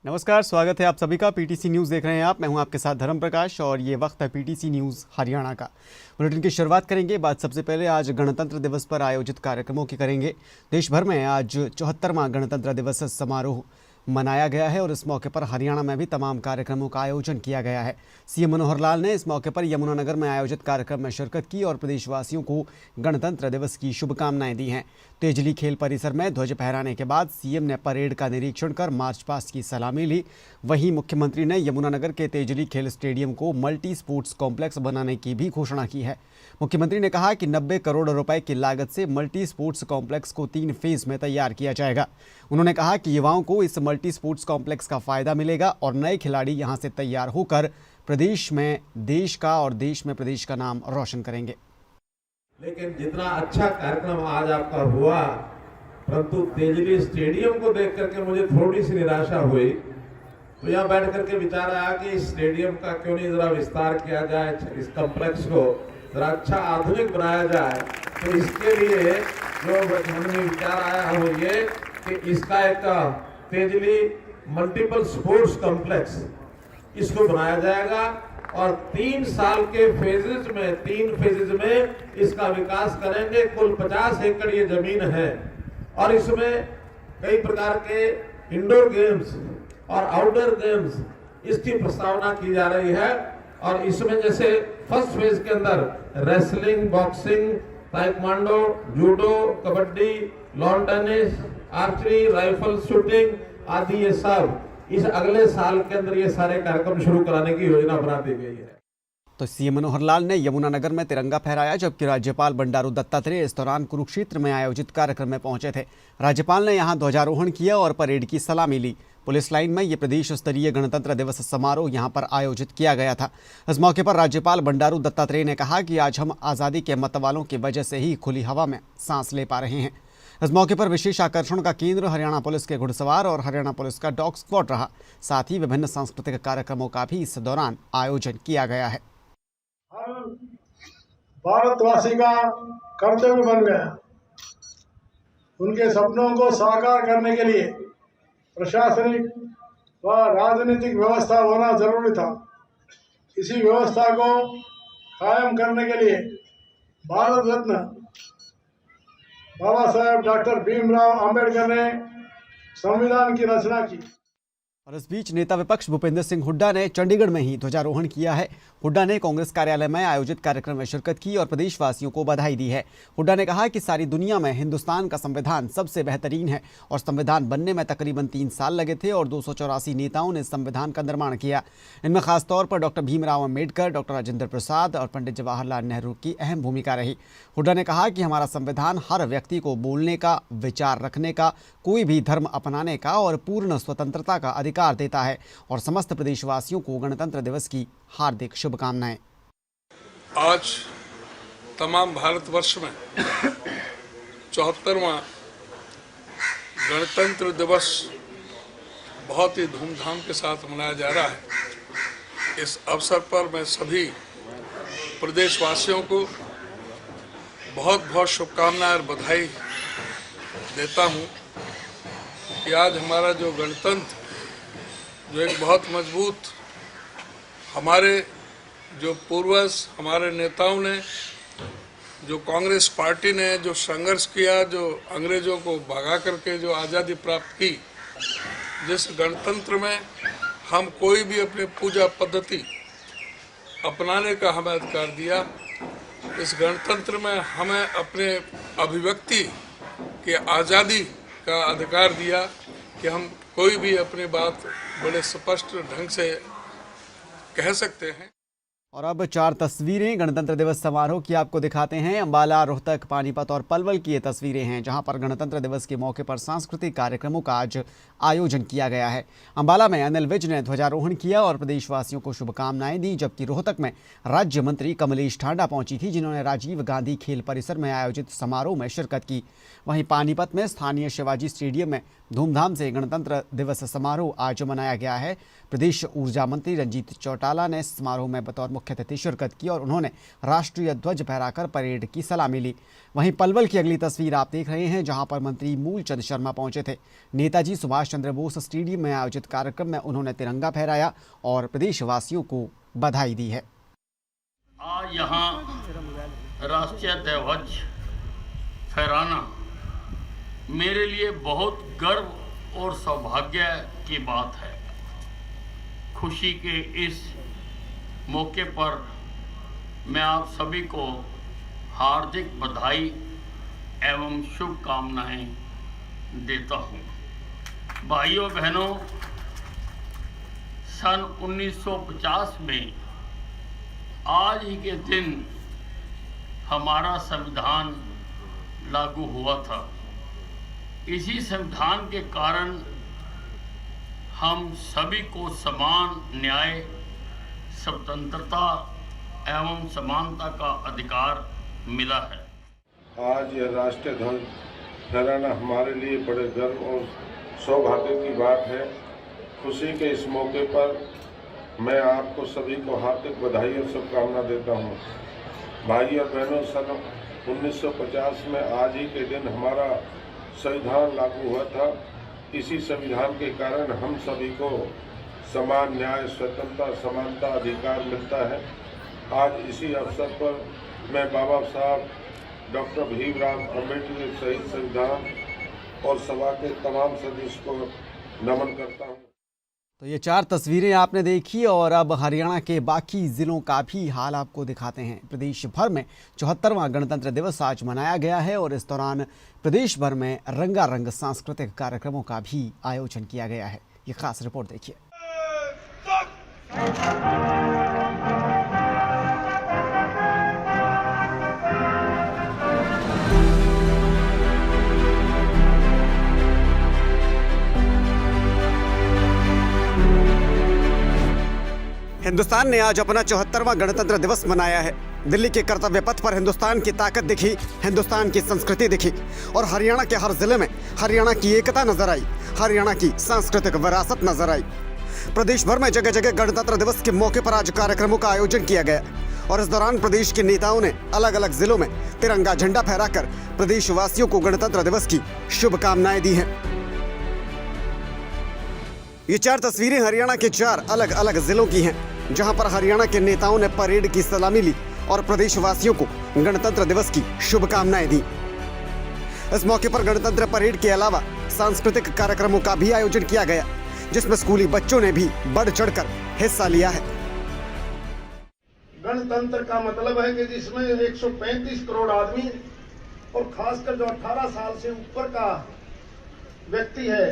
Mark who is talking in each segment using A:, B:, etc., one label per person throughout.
A: नमस्कार, स्वागत है आप सभी का। पीटीसी न्यूज़ देख रहे हैं आप। मैं हूं आपके साथ धर्म प्रकाश और ये वक्त है पीटीसी न्यूज़ हरियाणा का। बुलेटिन की शुरुआत करेंगे। बात सबसे पहले आज गणतंत्र दिवस पर आयोजित कार्यक्रमों की करेंगे। देश भर में आज 74वां गणतंत्र दिवस समारोह मनाया गया है और इस मौके पर हरियाणा में भी तमाम कार्यक्रमों का आयोजन किया गया है। सीएम मनोहर लाल ने इस मौके पर यमुनानगर में आयोजित कार्यक्रम में शिरकत की और प्रदेशवासियों को गणतंत्र दिवस की शुभकामनाएं दी हैं। तेजली खेल परिसर में ध्वज फहराने के बाद सीएम ने परेड का निरीक्षण कर मार्च पास्ट की सलामी ली। वहीं मुख्यमंत्री ने यमुनानगर के तेजली खेल स्टेडियम को मल्टी स्पोर्ट्स कॉम्प्लेक्स बनाने की भी घोषणा की है। मुख्यमंत्री ने कहा कि 90 करोड़ रुपए की लागत से मल्टी स्पोर्ट्स कॉम्प्लेक्स को 3 फेज में तैयार किया जाएगा। उन्होंने कहा कि युवाओं को इस मल्टी स्पोर्ट्स कॉम्प्लेक्स का फायदा मिलेगा और नए खिलाड़ी यहां से तैयार होकर प्रदेश में देश का और देश में प्रदेश का नाम रोशन करेंगे।
B: लेकिन जितना अच्छा कार्यक्रम आज आपका हुआ, परंतु तेजली स्टेडियम को देख करके मुझे थोड़ी सी निराशा हुई। तो यहाँ बैठ करके विचार आया कि इस स्टेडियम का क्यों नहीं जरा विस्तार किया जाए, इस कॉम्प्लेक्स को जरा अच्छा आधुनिक बनाया जाए। तो इसके लिए जो मन में विचार आया वो ये कि इसका एक तेजली मल्टीपल स्पोर्ट्स कॉम्प्लेक्स इसको बनाया जाएगा और 3 साल के तीन फेजेज में इसका विकास करेंगे। कुल 50 एकड़ ये जमीन है और इसमें कई प्रकार के इंडोर गेम्स और आउटडोर गेम्स इसकी प्रस्तावना की जा रही है। और इसमें जैसे फर्स्ट फेज के अंदर wrestling, boxing, taekwondo, judo, kabaddi, lawn tennis, archery, rifle shooting आदि ये सब इस अगले साल के अंदर ये सारे कार्यक्रम शुरू कराने की योजना बना दी गई है।
A: तो सीएम मनोहर लाल ने यमुनानगर में तिरंगा फहराया, जबकि राज्यपाल बंडारू दत्तात्रेय इस दौरान कुरुक्षेत्र में आयोजित कार्यक्रम में पहुंचे थे। राज्यपाल ने यहां ध्वजारोहण किया और परेड की सलामी ली। पुलिस लाइन में ये प्रदेश स्तरीय गणतंत्र दिवस समारोह यहां पर आयोजित किया गया था। इस मौके पर राज्यपाल बंडारू दत्तात्रेय ने कहा कि आज हम आज़ादी के मतवालों की वजह से ही खुली हवा में सांस ले पा रहे हैं। इस मौके पर विशेष आकर्षण का केंद्र हरियाणा पुलिस के घुड़सवार और हरियाणा पुलिस का डॉग स्क्वाड रहा। साथ ही विभिन्न सांस्कृतिक कार्यक्रमों का भी इस दौरान आयोजन किया गया है।
C: हर भारतवासी का कर्तव्य बन गया। उनके सपनों को साकार करने के लिए प्रशासनिक व राजनीतिक व्यवस्था होना जरूरी था। इसी व्यवस्था को कायम करने के लिए भारत रत्न बाबा साहेब डॉक्टर भीमराव अंबेडकर ने संविधान की रचना की।
A: और इस बीच नेता विपक्ष भूपेंद्र सिंह हुड्डा ने चंडीगढ़ में ही ध्वजारोहण किया है। हुड्डा ने कांग्रेस कार्यालय में आयोजित कार्यक्रम में शिरकत की और प्रदेशवासियों को बधाई दी है। हुड्डा ने कहा कि सारी दुनिया में हिंदुस्तान का संविधान सबसे बेहतरीन है और संविधान बनने में तकरीबन 3 साल लगे थे और 284 नेताओं ने संविधान का निर्माण किया। इनमें खासतौर पर डॉक्टर भीमराव अम्बेडकर, डॉक्टर राजेंद्र प्रसाद और पंडित जवाहरलाल नेहरू की अहम भूमिका रही। हुड्डा ने कहा कि हमारा संविधान हर व्यक्ति को बोलने का, विचार रखने का, कोई भी धर्म अपनाने का और पूर्ण स्वतंत्रता का अधिकार देता है और समस्त प्रदेशवासियों को गणतंत्र दिवस की हार्दिक शुभकामनाएं।
D: आज तमाम भारतवर्ष में 74वां गणतंत्र दिवस बहुत ही धूमधाम के साथ मनाया जा रहा है। इस अवसर पर मैं सभी प्रदेशवासियों को बहुत बहुत शुभकामनाएं और बधाई देता हूं कि आज हमारा जो गणतंत्र, जो एक बहुत मजबूत, हमारे जो पूर्वज, हमारे नेताओं ने, जो कांग्रेस पार्टी ने जो संघर्ष किया, जो अंग्रेजों को भगा करके जो आज़ादी प्राप्त की, जिस गणतंत्र में हम कोई भी अपनी पूजा पद्धति अपनाने का हमें अधिकार दिया, इस गणतंत्र में हमें अपने अभिव्यक्ति की आज़ादी का अधिकार दिया कि हम कोई भी अपनी बात बड़े स्पष्ट ढंग से कह सकते हैं।
A: और अब 4 तस्वीरें गणतंत्र दिवस समारोह की आपको दिखाते हैं। अंबाला, रोहतक, पानीपत और पलवल की ये तस्वीरें हैं जहां पर गणतंत्र दिवस के मौके पर सांस्कृतिक कार्यक्रमों का आज आयोजन किया गया है। अंबाला में अनिल विज ने ध्वजारोहण किया और प्रदेशवासियों को शुभकामनाएं दी, जबकि रोहतक में राज्य मंत्री कमलेश ठांडा पहुंची थी, जिन्होंने राजीव गांधी खेल परिसर में आयोजित समारोह में शिरकत की। वहीं पानीपत में स्थानीय शिवाजी स्टेडियम में धूमधाम से गणतंत्र दिवस समारोह आज मनाया गया है। प्रदेश ऊर्जा मंत्री रंजीत चौटाला ने समारोह में बतौर मुख्य अतिथि शिरकत की और उन्होंने राष्ट्रीय ध्वज फहराकर परेड की सलामी ली। वहीं पलवल की अगली तस्वीर आप देख रहे हैं, जहां पर मंत्री मूलचंद शर्मा पहुंचे थे। नेताजी सुभाष चंद्र बोस स्टेडियम में आयोजित कार्यक्रम में उन्होंने तिरंगा फहराया और प्रदेशवासियों को बधाई दी है।
E: आज यहाँ राष्ट्रीय ध्वज फहराना मेरे लिए बहुत गर्व और सौभाग्य की बात है। खुशी के इस मौके पर मैं आप सभी को हार्दिक बधाई एवं शुभकामनाएं देता हूं। भाइयों बहनों, सन 1950 में आज ही के दिन हमारा संविधान लागू हुआ था। इसी संविधान के कारण हम सभी को समान न्याय, स्वतंत्रता एवं समानता का अधिकार मिला है।
B: आज यह राष्ट्रीय ध्वज फहराना हमारे लिए बड़े गर्व और सौभाग्य की बात है। खुशी के इस मौके पर मैं आपको सभी को हार्दिक बधाई और शुभकामना देता हूँ। भाई और बहनों, सन 1950 में आज ही के दिन हमारा संविधान लागू हुआ था। इसी संविधान के कारण हम सभी को समान न्याय, स्वतंत्रता, समानता अधिकार मिलता है। आज इसी अवसर पर मैं बाबा साहब डॉक्टर भीमराव अम्बेडकर के शहीद संविधान और सभा के तमाम सदस्य को नमन करता हूँ।
A: तो ये 4 तस्वीरें आपने देखी और अब हरियाणा के बाकी जिलों का भी हाल आपको दिखाते हैं। प्रदेश भर में 74वां गणतंत्र दिवस आज मनाया गया है और इस दौरान प्रदेश भर में रंगारंग सांस्कृतिक कार्यक्रमों का भी आयोजन किया गया है। ये खास रिपोर्ट देखिए। हिंदुस्तान ने आज अपना 74वां गणतंत्र दिवस मनाया है। दिल्ली के कर्तव्य पथ पर हिंदुस्तान की ताकत दिखी, हिंदुस्तान की संस्कृति दिखी और हरियाणा के हर जिले में हरियाणा की एकता नजर आई, हरियाणा की सांस्कृतिक विरासत नजर आई। प्रदेश भर में जगह जगह गणतंत्र दिवस के मौके पर आज कार्यक्रमों का आयोजन किया गया और इस दौरान प्रदेश के नेताओं ने अलग अलग जिलों में तिरंगा झंडा फहराकर प्रदेशवासियों को गणतंत्र दिवस की शुभकामनाएं दी हैं। ये 4 तस्वीरें हरियाणा के 4 अलग अलग जिलों की हैं, जहां पर हरियाणा के नेताओं ने परेड की सलामी ली और प्रदेशवासियों को गणतंत्र दिवस की शुभकामनाएं दी। इस मौके पर गणतंत्र परेड के अलावा सांस्कृतिक कार्यक्रमों का भी आयोजन किया गया, जिसमें स्कूली बच्चों ने भी बढ़ चढ़कर हिस्सा लिया है।
C: गणतंत्र का मतलब है कि जिसमें 135 करोड़ आदमी और खासकर जो 18 साल से ऊपर का व्यक्ति है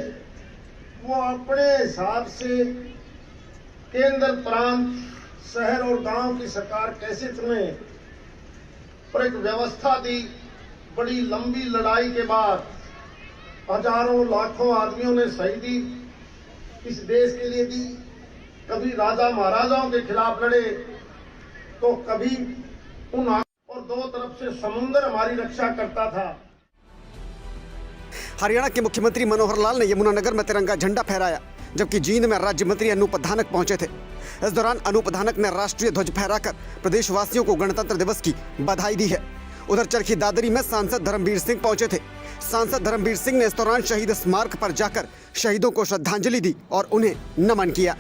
C: वो अपने हिसाब से केंद्र, प्रांत, शहर और गांव की सरकार कैसे चुने पर एक व्यवस्था दी। बड़ी लंबी लड़ाई के बाद हजारों लाखों आदमियों ने शहीदी इस देश के लिए दी। कभी राजा महाराजाओं के खिलाफ लड़े तो कभी उन और दो तरफ से समुद्र हमारी रक्षा करता था।
A: हरियाणा के मुख्यमंत्री मनोहर लाल ने यमुनानगर में तिरंगा झंडा फहराया, जबकि जींद में राज्य मंत्री अनूप धानक पहुंचे थे। इस दौरान अनूप धानक ने राष्ट्रीय ध्वज फहराकर प्रदेशवासियों को गणतंत्र दिवस की बधाई दी है। उधर चरखी दादरी में सांसद धर्मवीर सिंह पहुंचे थे। सांसद धर्मवीर सिंह ने इस दौरान शहीद स्मारक पर जाकर शहीदों को श्रद्धांजलि दी और उन्हें नमन किया।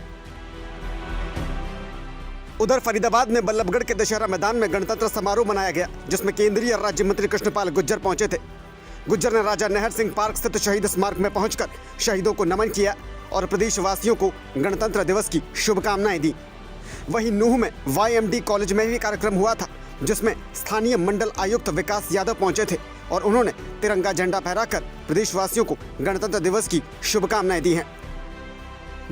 A: उधर फरीदाबाद में बल्लभगढ़ के दशहरा मैदान में गणतंत्र समारोह मनाया गया, जिसमें केंद्रीय राज्य मंत्री कृष्णपाल गुर्जर पहुंचे थे। गुर्जर ने राजा नहर सिंह पार्क स्थित शहीद स्मारक में पहुंचकर शहीदों को नमन किया और प्रदेशवासियों को गणतंत्र दिवस की शुभकामनाएं दी। वहीं नूह में YMD कॉलेज में भी कार्यक्रम हुआ था, जिसमें स्थानीय मंडल आयुक्त विकास यादव पहुंचे थे और उन्होंने तिरंगा झंडा फहराकर प्रदेशवासियों को गणतंत्र दिवस की शुभकामनाएं दी हैं।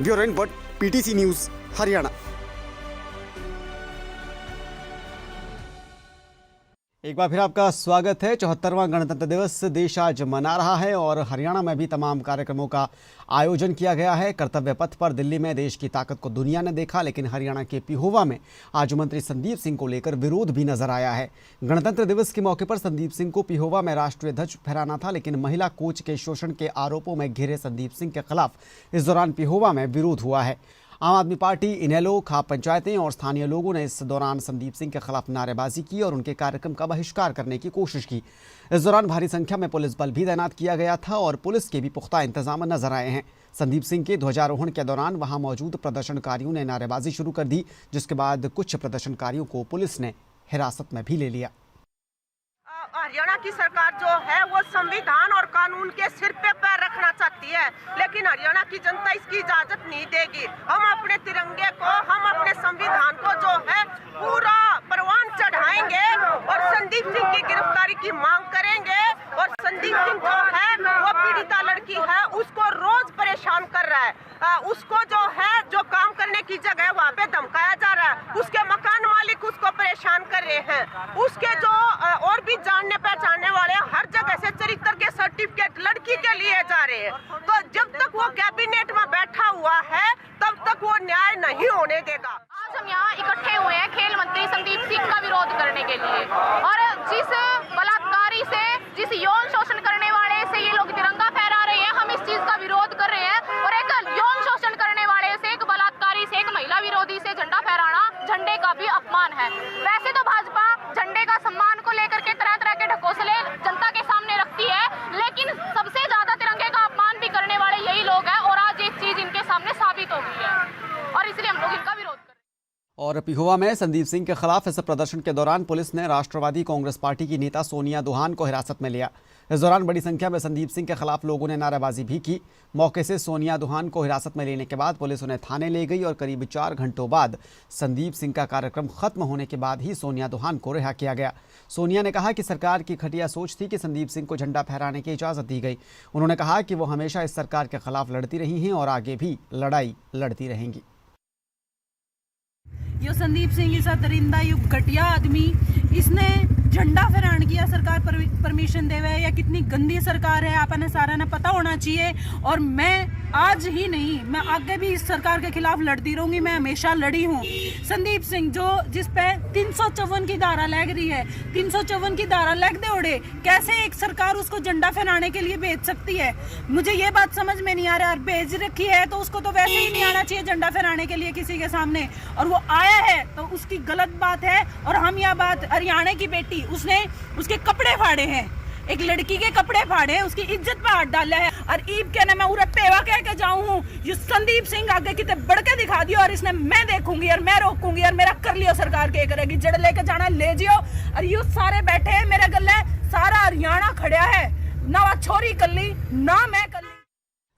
A: Bureau report, PTC news, Haryana. एक बार फिर आपका स्वागत है। 74वां गणतंत्र दिवस देश आज मना रहा है और हरियाणा में भी तमाम कार्यक्रमों का आयोजन किया गया है। कर्तव्य पथ पर दिल्ली में देश की ताकत को दुनिया ने देखा, लेकिन हरियाणा के पिहोवा में आज मंत्री संदीप सिंह को लेकर विरोध भी नजर आया है। गणतंत्र दिवस के मौके पर संदीप सिंह को पिहोवा में राष्ट्रीय ध्वज फहराना था, लेकिन महिला कोच के शोषण के आरोपों में घिरे संदीप सिंह के खिलाफ इस दौरान पिहोवा में विरोध हुआ है। आम आदमी पार्टी, इनेलो, खाप पंचायतें और स्थानीय लोगों ने इस दौरान संदीप सिंह के खिलाफ नारेबाजी की और उनके कार्यक्रम का बहिष्कार करने की कोशिश की। इस दौरान भारी संख्या में पुलिस बल भी तैनात किया गया था और पुलिस के भी पुख्ता इंतजाम नजर आए हैं। संदीप सिंह के ध्वजारोहण के दौरान वहां मौजूद प्रदर्शनकारियों ने नारेबाजी शुरू कर दी, जिसके बाद कुछ प्रदर्शनकारियों को पुलिस ने हिरासत में भी ले लिया।
F: हरियाणा की सरकार जो है वो संविधान और कानून के सिर पे पैर रखना चाहती है, लेकिन हरियाणा की जनता इसकी इजाजत नहीं देगी। हम अपने तिरंगे को, हम अपने संविधान को जो है पूरा परवान चढ़ाएंगे और संदीप सिंह की गिरफ्तारी की मांग करेंगे। और संदीप सिंह जो है वो पीड़िता लड़की है, उसको रोज परेशान कर रहा है। उसको जो है जो काम करने की जगह वहाँ पे धमकाया जा रहा है। उसके मकान मालिक उसको परेशान कर रहे हैं। उसके जो और भी जानने पहचानने वाले हर जगह से चरित्र के सर्टिफिकेट लड़की के लिए जा रहे हैं। तो जब तक वो कैबिनेट में बैठा हुआ है तब तक वो न्याय नहीं होने देगा।
G: आज हम यहाँ इकट्ठे हुए हैं खेल मंत्री संदीप सिंह का विरोध करने के लिए, और जिस बलात्कारी से, जिस यौन शोषण करने वाले से ये लोग तिरंगा फहरा रहे हैं, हम इस चीज का विरोध कर रहे हैं। और एक यौन शोषण करने वाले से, एक बलात्कारी से, एक महिला विरोधी से झंडा फहराना झंडे का भी अपमान है। वैसे तो भाजपा झंडे का सम्मान को लेकर के तरह तरह के ढकोसले जनता के सामने रखती है, लेकिन सबसे ज्यादा तिरंगे का अपमान भी करने वाले यही लोग हैं। और आज एक चीज इनके सामने साबित हो गई है और इसलिए हम लोग इनका विरोध कर रहे हैं।
A: और पिहोवा में संदीप सिंह के खिलाफ इस प्रदर्शन के दौरान पुलिस ने राष्ट्रवादी कांग्रेस पार्टी की नेता सोनिया दुहान को हिरासत में लिया। इस दौरान बड़ी संख्या में संदीप सिंह के खिलाफ लोगों ने नारेबाजी भी की। मौके से सोनिया दुहान को हिरासत में लेने के बाद पुलिस उन्हें थाने ले गई और करीब 4 घंटों बाद संदीप सिंह का कार्यक्रम खत्म होने के बाद ही सोनिया दुहान को रिहा किया गया। सोनिया ने कहा कि सरकार की घटिया सोच थी कि संदीप सिंह को झंडा फहराने की इजाज़त दी गई। उन्होंने कहा कि वो हमेशा इस सरकार के खिलाफ लड़ती रही हैं और आगे भी लड़ाई लड़ती रहेंगी।
H: यो संदीप सिंह ऐसा दरिंदा युग घटिया आदमी, इसने झंडा फहराने की सरकार परमिशन देवे या कितनी गंदी सरकार है आपने सारा ने पता होना चाहिए। और मैं आज ही नहीं, मैं आगे भी इस सरकार के खिलाफ लड़ती रहूंगी। मैं हमेशा लड़ी हूँ। संदीप सिंह जो जिस पे 354 की धारा लग रही है, 354 की धारा लग दे उड़े, कैसे एक सरकार उसको झंडा फहराने के लिए भेज सकती है? मुझे ये बात समझ में नहीं आ रहा। भेज रखी है तो उसको तो वैसे ही नहीं आना चाहिए झंडा फहराने के लिए किसी के सामने, और वो आया है तो उसकी गलत बात है। और हम यह बात, हरियाणा की बेटी, उसने उसके कपड़े फाड़े हैं, एक लड़की के कपड़े फाड़े, उसकी इज्जत पे हाथ डाला है। और ईब कहना मैं उरे पेवा कह के जाऊं, ये संदीप सिंह आगे कितने बढ़ के दिखा दियो और इसने मैं देखूंगी और मैं रोकूंगी और मेरा कर लियो सरकार के करेगी, जड़ लेके जाना ले जियो। और यू सारे बैठे हैं मेरे गले, सारा हरियाणा खड़ा है, ना छोरी कल्ली ना मैं कल्ली।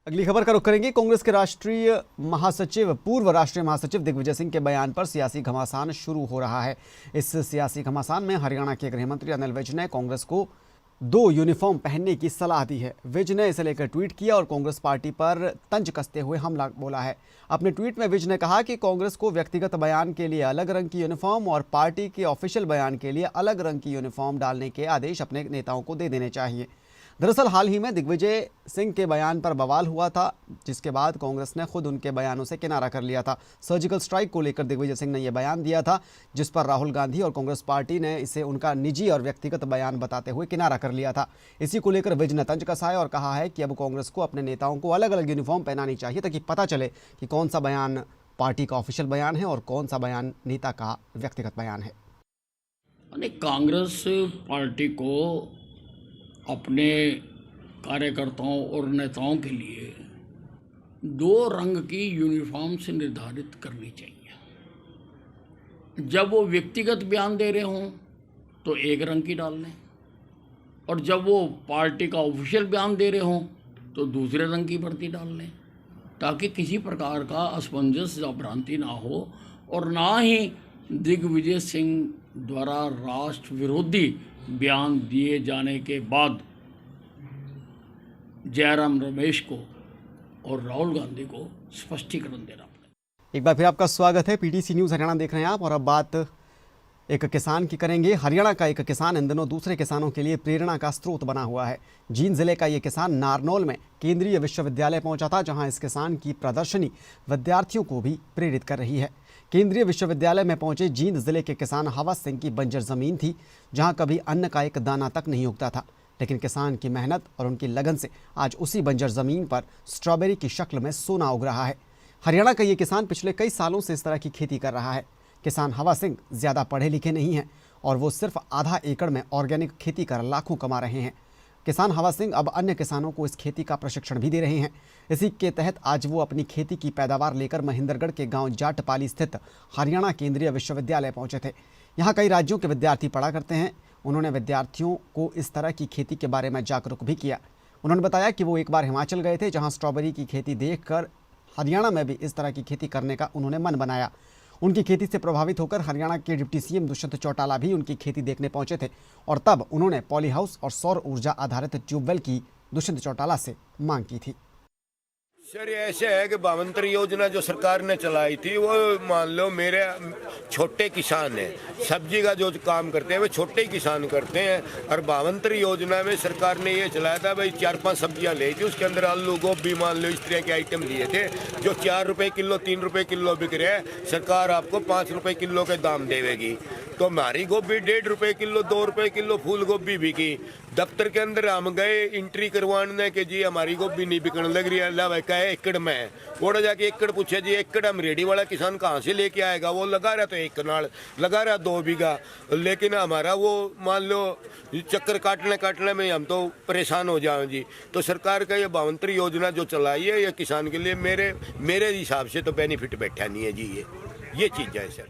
A: अगली खबर का रुख करेंगे। कांग्रेस के राष्ट्रीय महासचिव, पूर्व राष्ट्रीय महासचिव दिग्विजय सिंह के बयान पर सियासी घमासान शुरू हो रहा है। इस सियासी घमासान में हरियाणा के गृह मंत्री अनिल विज ने कांग्रेस को 2 यूनिफॉर्म पहनने की सलाह दी है। विज ने इसे लेकर ट्वीट किया और कांग्रेस पार्टी पर तंज कसते हुए हमला बोला है। अपने ट्वीट में विज ने कहा कि कांग्रेस को व्यक्तिगत बयान के लिए अलग रंग की यूनिफॉर्म और पार्टी के ऑफिशियल बयान के लिए अलग रंग की यूनिफॉर्म डालने के आदेश अपने नेताओं को दे देने चाहिए। दरअसल हाल ही में दिग्विजय सिंह के बयान पर बवाल हुआ था, जिसके बाद कांग्रेस ने खुद उनके बयानों से किनारा कर लिया था। सर्जिकल स्ट्राइक को लेकर दिग्विजय सिंह ने यह बयान दिया था, जिस पर राहुल गांधी और कांग्रेस पार्टी ने इसे उनका निजी और व्यक्तिगत बयान बताते हुए किनारा कर लिया था। इसी को लेकर विज ने तंज कसा है और कहा है कि अब कांग्रेस को अपने नेताओं को अलग अलग यूनिफॉर्म पहनानी चाहिए, ताकि पता चले कि कौन सा बयान पार्टी का ऑफिशियल बयान है और कौन सा बयान नेता का व्यक्तिगत बयान है।
E: कांग्रेस पार्टी को अपने कार्यकर्ताओं और नेताओं के लिए 2 रंग की यूनिफॉर्म से निर्धारित करनी चाहिए। जब वो व्यक्तिगत बयान दे रहे हों तो एक रंग की डाल लें, और जब वो पार्टी का ऑफिशियल बयान दे रहे हों तो दूसरे रंग की वर्दी डाल लें, ताकि किसी प्रकार का असमंजस या भ्रांति ना हो और ना ही दिग्विजय सिंह द्वारा राष्ट्र विरोधी बयान दिए जाने के बाद जयराम रमेश को और राहुल गांधी को स्पष्टीकरण देना पड़े।
A: एक बार फिर आपका स्वागत है। पीटीसी न्यूज़ हरियाणा देख रहे हैं आप, और अब बात एक किसान की करेंगे। हरियाणा का एक किसान इन दिनों दूसरे किसानों के लिए प्रेरणा का स्रोत बना हुआ है। जींद जिले का ये किसान नारनौल में केंद्रीय विश्वविद्यालय पहुंचा था, जहां इस किसान की प्रदर्शनी विद्यार्थियों को भी प्रेरित कर रही है। केंद्रीय विश्वविद्यालय में पहुंचे जींद जिले के किसान हवस सिंह की बंजर जमीन थी, जहां कभी अन्न का एक दाना तक नहीं उगता था, लेकिन किसान की मेहनत और उनकी लगन से आज उसी बंजर ज़मीन पर स्ट्रॉबेरी की शक्ल में सोना उग रहा है। हरियाणा का ये किसान पिछले कई सालों से इस तरह की खेती कर रहा है। किसान हवा सिंह ज़्यादा पढ़े लिखे नहीं हैं और वो सिर्फ आधा एकड़ में ऑर्गेनिक खेती कर लाखों कमा रहे हैं। किसान हवा सिंह अब अन्य किसानों को इस खेती का प्रशिक्षण भी दे रहे हैं। इसी के तहत आज वो अपनी खेती की पैदावार लेकर महेंद्रगढ़ के गांव जाटपाली स्थित हरियाणा केंद्रीय विश्वविद्यालय पहुंचे थे। यहाँ कई राज्यों के विद्यार्थी पढ़ा करते हैं। उन्होंने विद्यार्थियों को इस तरह की खेती के बारे में जागरूक भी किया। उन्होंने बताया कि वो एक बार हिमाचल गए थे, जहाँ स्ट्रॉबेरी की खेती देखकर हरियाणा में भी इस तरह की खेती करने का उन्होंने मन बनाया। उनकी खेती से प्रभावित होकर हरियाणा के डिप्टी सीएम दुष्यंत चौटाला भी उनकी खेती देखने पहुंचे थे और तब उन्होंने पॉली हाउस और सौर ऊर्जा आधारित ट्यूबवेल की दुष्यंत चौटाला से मांग की थी।
I: सर ऐसे है कि 52 योजना जो सरकार ने चलाई थी वो मान लो मेरे छोटे किसान हैं, सब्जी का जो काम करते हैं वो छोटे किसान करते हैं। और 52 योजना में सरकार ने ये चलाया था भाई 4-5 सब्जियां ली थी, उसके अंदर आलू गोभी मान लो इस तरह के आइटम लिए थे जो 4 रुपये किलो 3 रुपये किलो बिक रहे हैं। सरकार आपको 5 रुपये किलो के दाम देवेगी। तो हमारी गोभी 1.5 रुपये किलो 2 रुपये किलो फूल गोभी बिकी। दफ्तर के अंदर हम गए एंट्री करवाने के जी हमारी गोभी नहीं बिकने लग रही है। अल्लाह भाई का एकड़ में वो जाके एकड़ पूछे जी एकड़ हम रेडी वाला किसान कहाँ से लेके आएगा। वो लगा रहा तो एक कनाल लगा रहा 2 बीघा, लेकिन हमारा वो मान लो चक्कर काटने में हम तो परेशान हो जाए जी। तो सरकार का ये 52 योजना जो चलाई है ये किसान के लिए मेरे हिसाब से तो बेनिफिट बैठा नहीं है जी। ये चीज़ है सर।